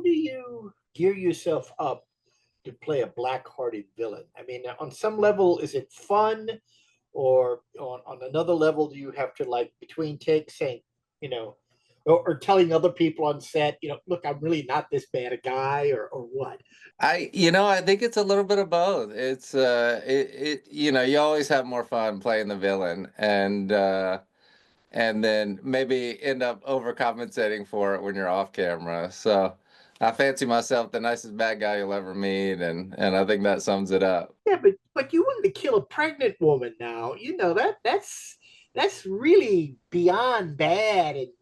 do you gear yourself up to play a black-hearted villain? I mean, on some level, is it fun, or on another level, do you have to like between takes saying, you know, or telling other people on set, look, I'm really not this bad a guy, or what? I think it's a little bit of both. You always have more fun playing the villain, and then maybe end up overcompensating for it when you're off camera. So I fancy myself the nicest bad guy you'll ever meet, and I think that sums it up. Yeah, but you wanted to kill a pregnant woman now. That's really beyond bad, and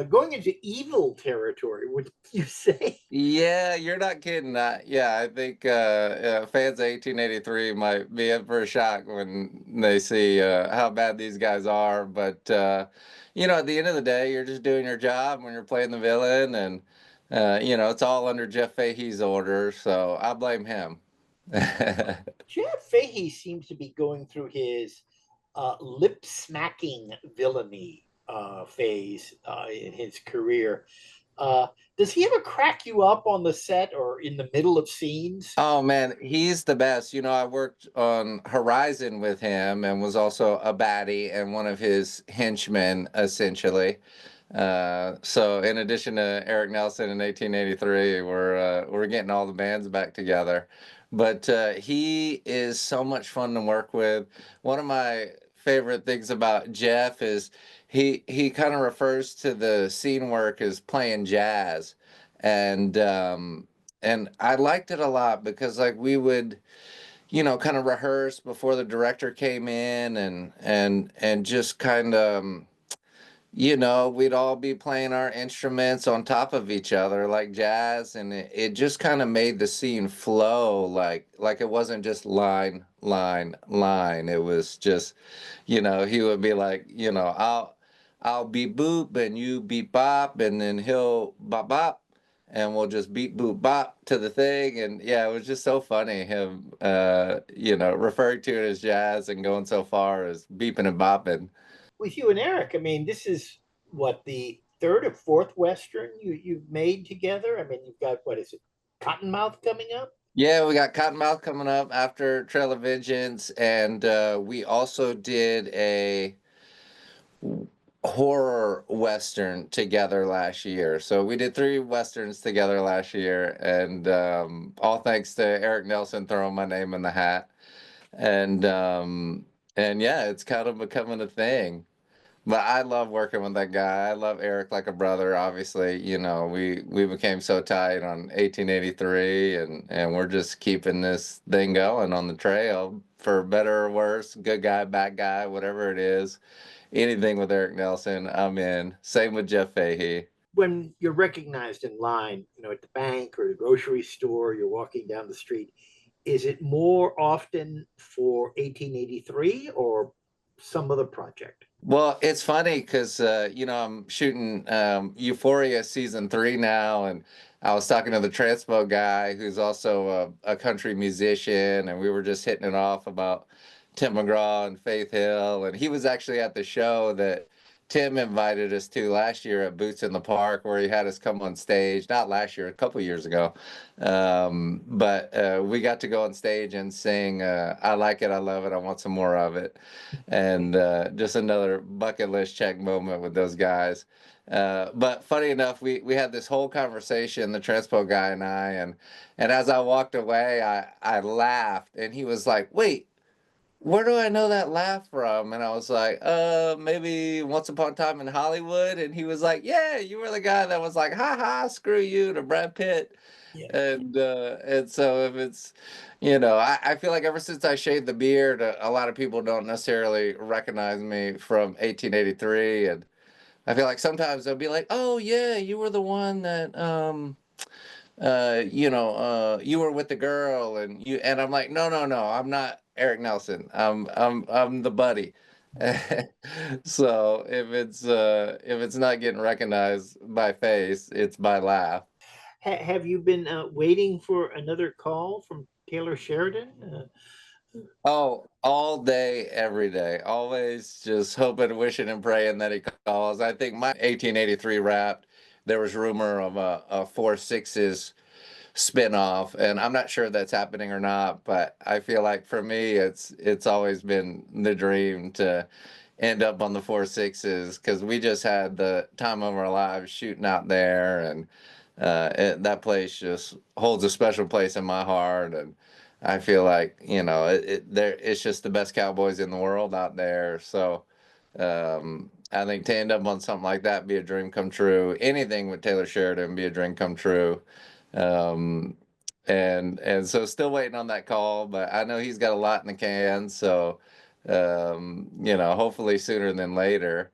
going into evil territory. Would you say? Yeah, you're not kidding. Yeah, I think fans of 1883 might be in for a shock when they see how bad these guys are. But at the end of the day, you're just doing your job when you're playing the villain, and it's all under Jeff Fahey's orders, so I blame him. Jeff Fahey seems to be going through his lip smacking villainy phase in his career. Does he ever crack you up on the set or in the middle of scenes? Oh man, he's the best. I worked on Horizon with him and was also a baddie and one of his henchmen, essentially. So in addition to Eric Nelson in 1883, we're getting all the bands back together. But he is so much fun to work with. One of my favorite things about Jeff is he kind of refers to the scene work as playing jazz, and I liked it a lot because like we would kind of rehearse before the director came in, and just kind of we'd all be playing our instruments on top of each other like jazz, and it just kind of made the scene flow like it wasn't just line, line, line. It was just, he would be like, I'll beep boop and you beep bop, and then he'll bop bop, and we'll just beep boop bop to the thing. And yeah, it was just so funny him referring to it as jazz and going so far as beeping and bopping. With you and Eric, I mean, this is what, the third or fourth Western you've made together? I mean, you've got, what is it, Cottonmouth coming up? Yeah, we got Cottonmouth coming up after Trail of Vengeance, and we also did a horror western together last year. So we did three westerns together last year, and all thanks to Eric Nelson throwing my name in the hat. And yeah, it's kind of becoming a thing. But I love working with that guy. I love Eric like a brother. Obviously, we became so tight on 1883, and we're just keeping this thing going on the trail for better or worse, good guy, bad guy, whatever it is. Anything with Eric Nelson, I'm in. Same with Jeff Fahey. When you're recognized in line, at the bank or the grocery store, you're walking down the street, is it more often for 1883 or some other project? Well, it's funny because I'm shooting Euphoria season 3 now, and I was talking to the transpo guy who's also a country musician, and we were just hitting it off about Tim McGraw and Faith Hill, and he was actually at the show that Tim invited us to last year at Boots in the Park, where he had us come on stage. Not last year, a couple years ago, but we got to go on stage and sing "I Like It, I Love It, I Want Some More of It," and just another bucket list check moment with those guys. But funny enough, we had this whole conversation, the transpo guy and I, and as I walked away, I laughed, and he was like, "Wait, where do I know that laugh from?" And I was like, maybe Once Upon a Time in Hollywood." And he was like, "Yeah, you were the guy that was like, ha ha, screw you," to Brad Pitt. Yeah. And so if it's, I feel like ever since I shaved the beard, a lot of people don't necessarily recognize me from 1883. And I feel like sometimes they'll be like, "Oh yeah, you were the one that, you were with the girl," and I'm like, "No, no, no, I'm not Eric Nelson. I'm the buddy." So if it's not getting recognized by face, it's by laugh. Have you been waiting for another call from Taylor Sheridan? Oh, all day, every day, always just hoping, wishing, and praying that he calls. I think my 1883 rap there was rumor of a Four Sixes spinoff, and I'm not sure that's happening or not, but I feel like for me, it's always been the dream to end up on the Four Sixes because we just had the time of our lives shooting out there, and that place just holds a special place in my heart, and I feel like it's just the best Cowboys in the world out there. So I think to end up on something like that be a dream come true. Anything with Taylor Sheridan be a dream come true. Um, and so still waiting on that call, but I know he's got a lot in the can. So hopefully sooner than later.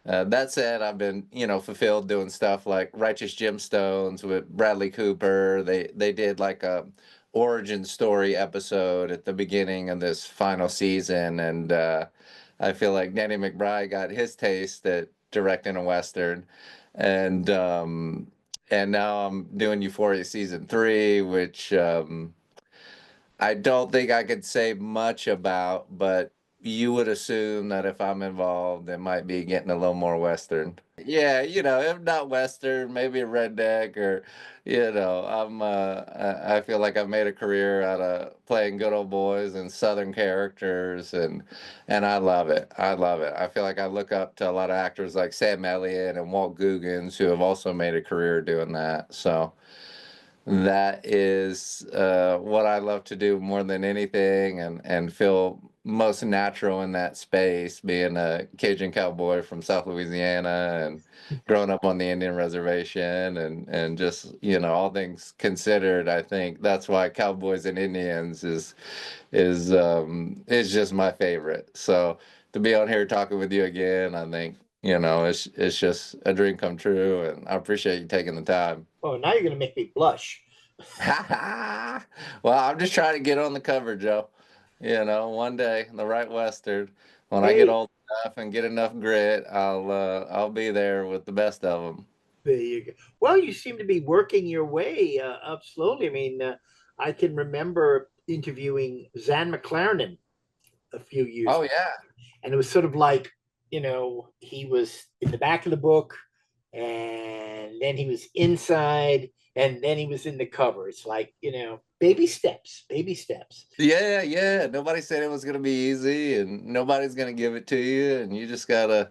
That said, I've been, fulfilled doing stuff like Righteous Gemstones with Bradley Cooper. They did like a origin story episode at the beginning of this final season, and I feel like Danny McBride got his taste at directing a western, and and now I'm doing Euphoria season 3, which I don't think I could say much about, but you would assume that if I'm involved, it might be getting a little more Western. Yeah, if not Western, maybe a redneck or, I feel like I've made a career out of playing good old boys and Southern characters, and I love it. I love it. I feel like I look up to a lot of actors like Sam Elliott and Walt Googans who have also made a career doing that. So. That is what I love to do more than anything, and feel most natural in that space, being a Cajun cowboy from South Louisiana and growing up on the Indian reservation, and just all things considered, I think that's why Cowboys and Indians is just my favorite. So to be on here talking with you again, I think it's just a dream come true, and I appreciate you taking the time. Oh, now you're gonna make me blush. Well, I'm just trying to get on the cover, Joe. One day, the right Western, when I get Hey, old enough and get enough grit, I'll be there with the best of them. there you go. Well, you seem to be working your way up slowly. I mean, I can remember interviewing Zan McLaren a few years Oh back, yeah, and it was sort of like, he was in the back of the book, and then he was inside, and then he was in the cover. It's like, baby steps, baby steps. yeah, yeah. Nobody said it was gonna be easy, and nobody's gonna give it to you, and you just gotta,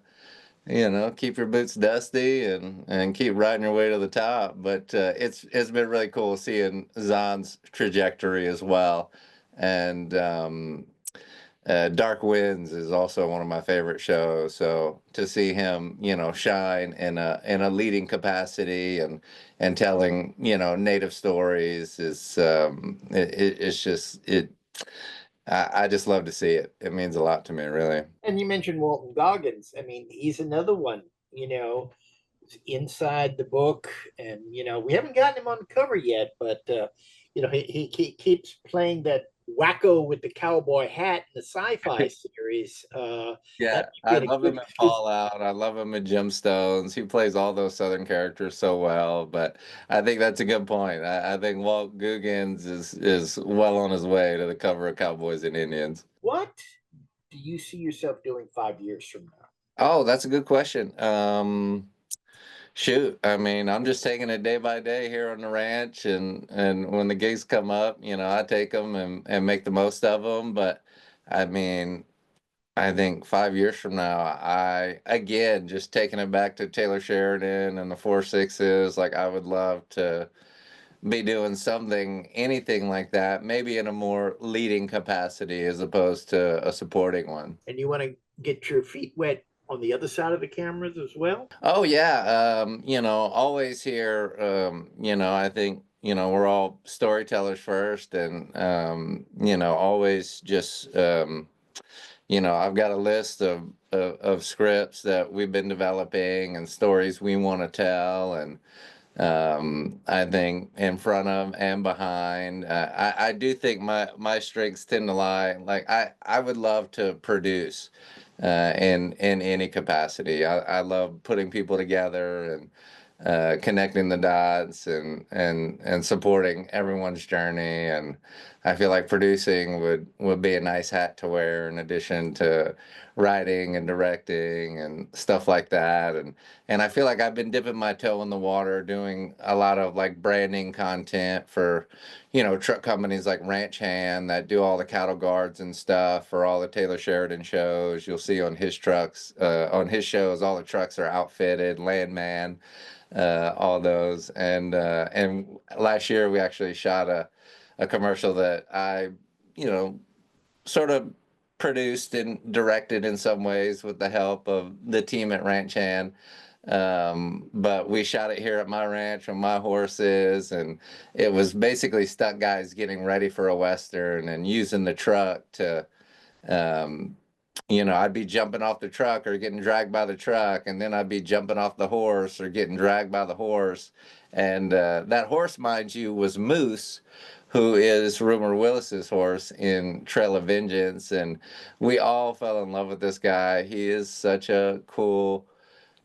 keep your boots dusty and keep riding your way to the top. But it's been really cool seeing Zahn's trajectory as well, and Dark Winds is also one of my favorite shows. So to see him, shine in a leading capacity and telling, native stories is it's just it. I just love to see it. It means a lot to me, really. And you mentioned Walton Goggins. I mean, he's another one, inside the book. And, we haven't gotten him on the cover yet, but, he keeps playing that wacko with the cowboy hat in the sci-fi series. That Yeah, might I be a love good him in fit. Fallout. I love him in Gemstones. He plays all those Southern characters so well. But I think that's a good point. I think Walt Googans is well on his way to the cover of Cowboys and Indians. What do you see yourself doing 5 years from now? Oh, that's a good question. Shoot, I mean, I'm just taking it day by day here on the ranch, and when the gigs come up, I take them and make the most of them. But I mean, I think 5 years from now, I again just taking it back to Taylor Sheridan and the Four Sixes. Like I would love to be doing something, anything like that, maybe in a more leading capacity as opposed to a supporting one. And you want to get your feet wet on the other side of the cameras as well? Oh yeah, always here. I think we're all storytellers first, and always just I've got a list of scripts that we've been developing and stories we want to tell, and I think in front of and behind. I do think my strengths tend to lie. Like I would love to produce in any capacity. I love putting people together and connecting the dots and supporting everyone's journey. And I feel like producing would be a nice hat to wear in addition to writing and directing and stuff like that. And I feel like I've been dipping my toe in the water doing a lot of like branding content for, truck companies like Ranch Hand that do all the cattle guards and stuff for all the Taylor Sheridan shows. You'll see on his trucks, on his shows, all the trucks are outfitted, Landman, all those. And last year we actually shot a commercial that I, you know, sort of produced and directed in some ways with the help of the team at Ranch Hand. But we shot it here at my ranch with my horses, and it was basically stuck guys getting ready for a Western and using the truck to, um, I'd be jumping off the truck or getting dragged by the truck, and then I'd be jumping off the horse or getting dragged by the horse. And that horse, mind you, was Moose, who is Rumor Willis's horse in Trail of Vengeance. And we all fell in love with this guy. He is such a cool,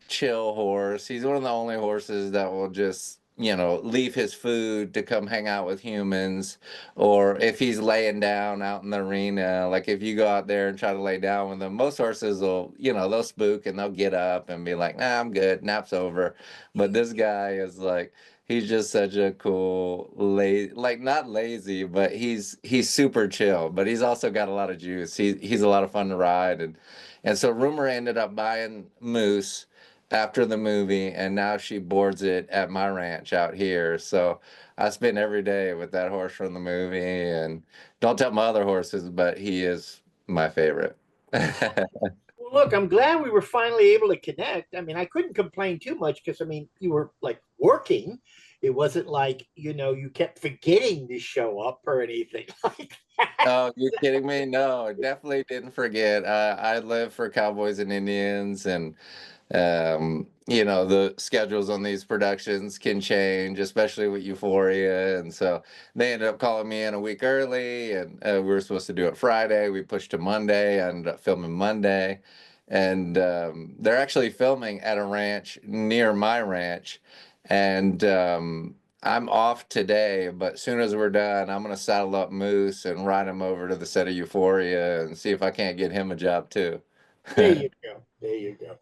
chill horse. He's one of the only horses that will just, leave his food to come hang out with humans. Or if he's laying down out in the arena, like if you go out there and try to lay down with him, most horses will, they'll spook and they'll get up and be like, nah, I'm good, nap's over. But this guy is like, he's just such a cool, like not lazy, but he's super chill, but he's also got a lot of juice. He's a lot of fun to ride. And so Rumor ended up buying Moose after the movie, and now she boards it at my ranch out here. So I spend every day with that horse from the movie, and don't tell my other horses, but he is my favorite. Well, look, I'm glad we were finally able to connect. I mean, I couldn't complain too much because, I mean, you were like working. It wasn't like, you kept forgetting to show up or anything like that. Oh, you're kidding me? No, definitely didn't forget. I live for Cowboys and Indians, and the schedules on these productions can change, especially with Euphoria. And so they ended up calling me in a week early, and we were supposed to do it Friday. We pushed to Monday. I ended up filming Monday. And they're actually filming at a ranch near my ranch. And I'm off today, but as soon as we're done, I'm going to saddle up Moose and ride him over to the set of Euphoria and see if I can't get him a job too. There you go. There you go.